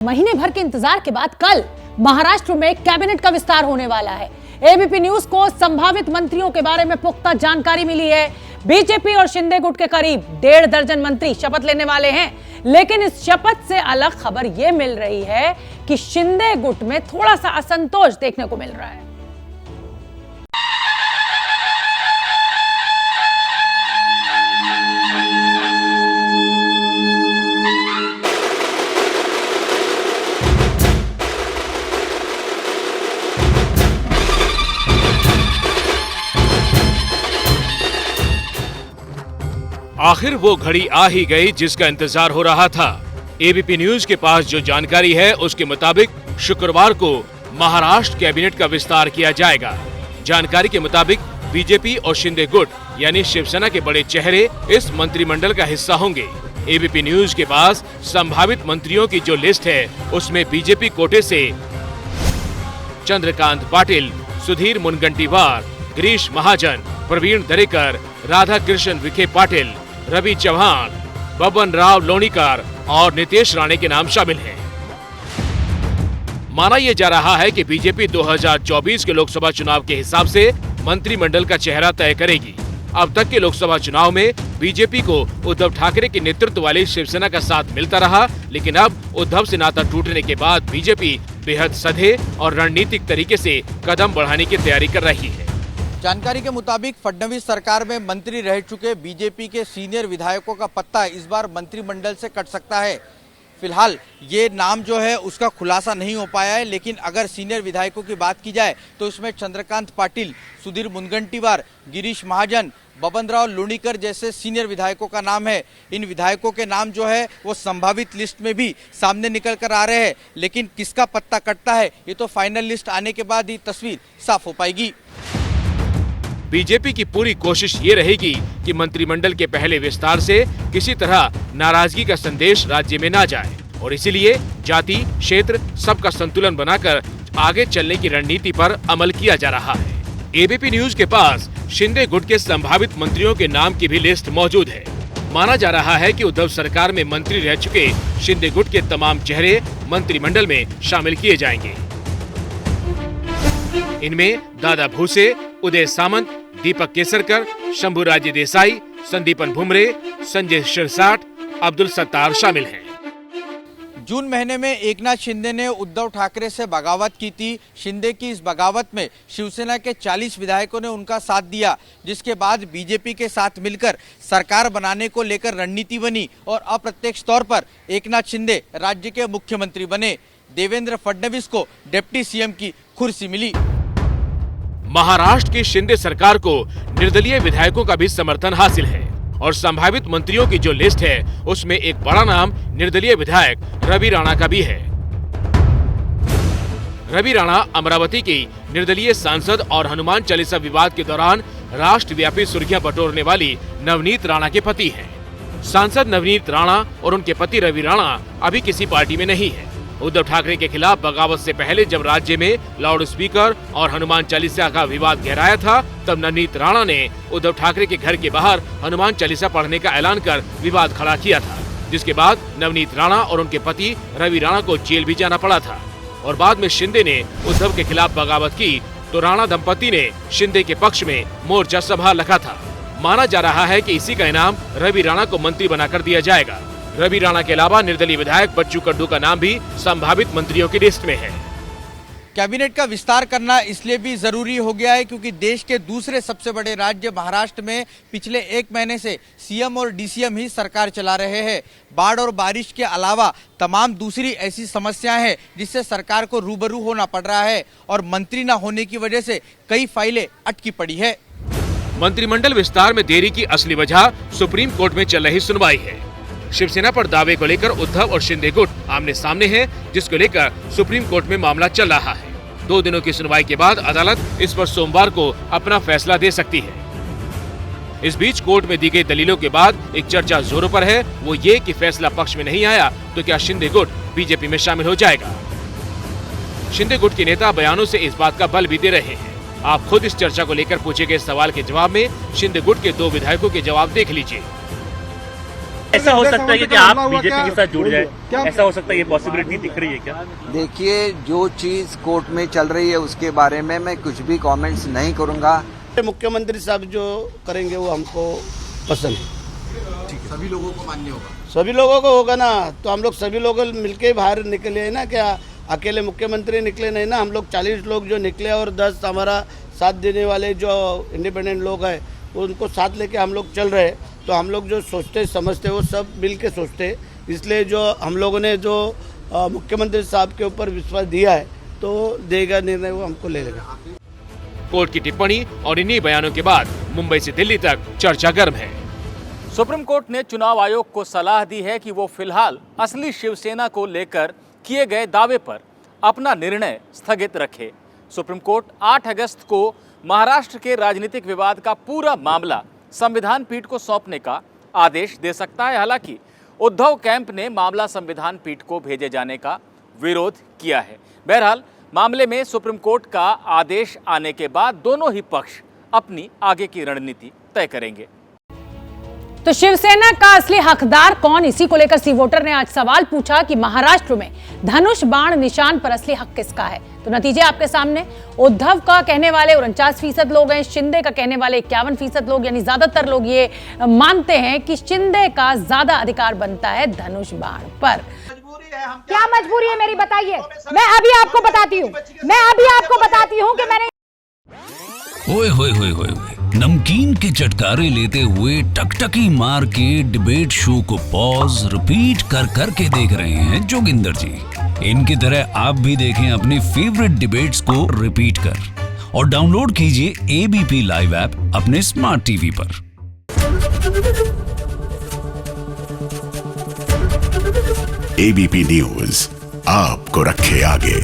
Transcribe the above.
महीने भर के इंतजार के बाद कल महाराष्ट्र में कैबिनेट का विस्तार होने वाला है। एबीपी न्यूज को संभावित मंत्रियों के बारे में पुख्ता जानकारी मिली है। बीजेपी और शिंदे गुट के करीब 1.5 दर्जन मंत्री शपथ लेने वाले हैं, लेकिन इस शपथ से अलग खबर यह मिल रही है कि शिंदे गुट में थोड़ा सा असंतोष देखने को मिल रहा है। आखिर वो घड़ी आ ही गई जिसका इंतजार हो रहा था। एबीपी न्यूज के पास जो जानकारी है उसके मुताबिक शुक्रवार को महाराष्ट्र कैबिनेट का विस्तार किया जाएगा। जानकारी के मुताबिक बीजेपी और शिंदे गुट यानी शिवसेना के बड़े चेहरे इस मंत्रिमंडल का हिस्सा होंगे। एबीपी न्यूज के पास संभावित मंत्रियों की जो लिस्ट है उसमें बीजेपी कोटे से चंद्रकांत पाटिल, सुधीर मुनगंटीवार, गिरीश महाजन, प्रवीण दरेकर, राधा कृष्ण विखे पाटिल, रवि चौहान, बबन राव लोणीकर और नितेश राणे के नाम शामिल हैं। माना यह जा रहा है कि बीजेपी 2024 के लोकसभा चुनाव के हिसाब से मंत्रिमंडल का चेहरा तय करेगी। अब तक के लोकसभा चुनाव में बीजेपी को उद्धव ठाकरे के नेतृत्व वाली शिवसेना का साथ मिलता रहा, लेकिन अब उद्धव से नाता टूटने के बाद बीजेपी बेहद सधे और रणनीतिक तरीके से कदम बढ़ाने की तैयारी कर रही है। जानकारी के मुताबिक फडणवीस सरकार में मंत्री रह चुके बीजेपी के सीनियर विधायकों का पत्ता इस बार मंत्रिमंडल से कट सकता है। फिलहाल ये नाम जो है उसका खुलासा नहीं हो पाया है, लेकिन अगर सीनियर विधायकों की बात की जाए तो इसमें चंद्रकांत पाटिल, सुधीर मुनगंटीवार, गिरीश महाजन, बबन राव लोणीकर जैसे सीनियर विधायकों का नाम है। इन विधायकों के नाम जो है वो संभावित लिस्ट में भी सामने निकल कर आ रहे हैं, लेकिन किसका पत्ता कटता है ये तो फाइनल लिस्ट आने के बाद ही तस्वीर साफ हो पाएगी। बीजेपी की पूरी कोशिश ये रहेगी कि मंत्रिमंडल के पहले विस्तार से किसी तरह नाराजगी का संदेश राज्य में ना जाए और इसीलिए जाति, क्षेत्र सबका संतुलन बनाकर आगे चलने की रणनीति पर अमल किया जा रहा है। एबीपी न्यूज के पास शिंदे गुट के संभावित मंत्रियों के नाम की भी लिस्ट मौजूद है। माना जा रहा है कि उद्धव सरकार में मंत्री रह चुके शिंदे गुट के तमाम चेहरे मंत्रिमंडल में शामिल किए जाएंगे। इनमें दादा भूसे, उदय सामंत, दीपक केसरकर, शंभुराजे देसाई, संदीपन भुमरे, संजय शिरसाट, अब्दुल सत्तार शामिल हैं। जून महीने में एकनाथ शिंदे ने उद्धव ठाकरे से बगावत की थी। शिंदे की इस बगावत में शिवसेना के 40 विधायकों ने उनका साथ दिया, जिसके बाद बीजेपी के साथ मिलकर सरकार बनाने को लेकर रणनीति बनी और अप्रत्यक्ष तौर पर एकनाथ शिंदे राज्य के मुख्यमंत्री बने। देवेंद्र फडणवीस को डिप्टी सीएम की कुर्सी मिली। महाराष्ट्र की शिंदे सरकार को निर्दलीय विधायकों का भी समर्थन हासिल है और संभावित मंत्रियों की जो लिस्ट है उसमें एक बड़ा नाम निर्दलीय विधायक रवि राणा का भी है। रवि राणा अमरावती की निर्दलीय सांसद और हनुमान चालीसा विवाद के दौरान राष्ट्रव्यापी सुर्खियां बटोरने वाली नवनीत राणा के पति हैं। सांसद नवनीत राणा और उनके पति रवि राणा अभी किसी पार्टी में नहीं है। उद्धव ठाकरे के खिलाफ बगावत से पहले जब राज्य में लाउड स्पीकर और हनुमान चालीसा का विवाद गहराया था, तब नवनीत राणा ने उद्धव ठाकरे के घर के बाहर हनुमान चालीसा पढ़ने का ऐलान कर विवाद खड़ा किया था, जिसके बाद नवनीत राणा और उनके पति रवि राणा को जेल भी जाना पड़ा था। और बाद में शिंदे ने उद्धव के खिलाफ बगावत की तो राणा दंपति ने शिंदे के पक्ष में मोर्चा सभा रखा था। माना जा रहा है कि इसी का इनाम रवि राणा को मंत्री बनाकर दिया जाएगा। रवि राणा के अलावा निर्दलीय विधायक बच्चू कडू का नाम भी संभावित मंत्रियों की लिस्ट में है। कैबिनेट का विस्तार करना इसलिए भी जरूरी हो गया है क्योंकि देश के दूसरे सबसे बड़े राज्य महाराष्ट्र में पिछले 1 महीने से सीएम और डीसीएम ही सरकार चला रहे हैं। बाढ़ और बारिश के अलावा तमाम दूसरी ऐसी समस्याएं हैं जिससे सरकार को रूबरू होना पड़ रहा है और मंत्री न होने की वजह से कई फाइलें अटकी पड़ी है। मंत्रिमंडल विस्तार में देरी की असली वजह सुप्रीम कोर्ट में चल रही सुनवाई है। शिवसेना पर दावे को लेकर उद्धव और शिंदे गुट आमने सामने हैं, जिसको लेकर सुप्रीम कोर्ट में मामला चल रहा है। 2 दिनों की सुनवाई के बाद अदालत इस पर सोमवार को अपना फैसला दे सकती है। इस बीच कोर्ट में दी गई दलीलों के बाद एक चर्चा जोरों पर है, वो ये कि फैसला पक्ष में नहीं आया तो क्या शिंदे गुट बीजेपी में शामिल हो जाएगा। शिंदे गुट के नेता बयानों से इस बात का बल भी दे रहे हैं। आप खुद इस चर्चा को लेकर पूछे गए सवाल के जवाब में शिंदे गुट के 2 विधायकों के जवाब देख लीजिए। ऐसा हो सकता है कि आप बीजेपी के साथ जुड़ जाए, ऐसा हो सकता है, ये पॉसिबिलिटी दिख रही है क्या? देखिए, जो चीज कोर्ट में चल रही है उसके बारे में मैं कुछ भी कमेंट्स नहीं करूंगा। मुख्यमंत्री साहब जो करेंगे वो हमको पसंद है। सभी लोगों को मान्य होगा, सभी लोगों को होगा ना, तो हम लोग सभी लोग मिलके बाहर निकले हैं ना, क्या अकेले मुख्यमंत्री निकले नहीं ना, हम लोग 40 लोग जो निकले और 10 हमारा साथ देने वाले जो इंडिपेंडेंट लोग हैं उनको साथ लेके हम लोग चल रहे हैं। तो हम लोग जो सोचते समझते वो सब मिल के सोचते, इसलिए जो हम लोगों ने जो मुख्यमंत्री साहब के ऊपर विश्वास दिया है तो देगा निर्णय वो हमको ले लेगा। कोर्ट की टिप्पणी और इन्हीं बयानों के बाद मुंबई से दिल्ली तक चर्चा गर्म है। सुप्रीम कोर्ट ने चुनाव आयोग को सलाह दी है कि वो फिलहाल असली शिवसेना को लेकर किए गए दावे पर अपना निर्णय स्थगित रखे। सुप्रीम कोर्ट 8 अगस्त को महाराष्ट्र के राजनीतिक विवाद का पूरा मामला संविधान पीठ को सौंपने का आदेश दे सकता है। हालांकि उद्धव कैंप ने मामला संविधान पीठ को भेजे जाने का विरोध किया है। बहरहाल मामले में सुप्रीम कोर्ट का आदेश आने के बाद दोनों ही पक्ष अपनी आगे की रणनीति तय करेंगे। तो शिवसेना का असली हकदार कौन, इसी को लेकर सी वोटर ने आज सवाल पूछा कि महाराष्ट्र में धनुष बाण निशान पर असली हक किसका है। तो नतीजे आपके सामने। उद्धव का कहने वाले 49% लोग हैं, शिंदे का कहने वाले 51% लोग, यानी ज्यादातर लोग ये मानते हैं कि शिंदे का ज्यादा अधिकार बनता है धनुष बाण पर। क्या मजबूरी है मेरी, बताइए। मैं अभी आपको बताती हूँ कि मैंने ओए होए होए होए नमकीन के चटकारे लेते हुए टकटकी मार के डिबेट शो को पॉज रिपीट कर करके देख रहे हैं जोगिंदर जी। इनकी तरह आप भी देखें अपने फेवरेट डिबेट्स को रिपीट कर और डाउनलोड कीजिए एबीपी लाइव ऐप अपने स्मार्ट टीवी पर। एबीपी न्यूज आपको रखे आगे।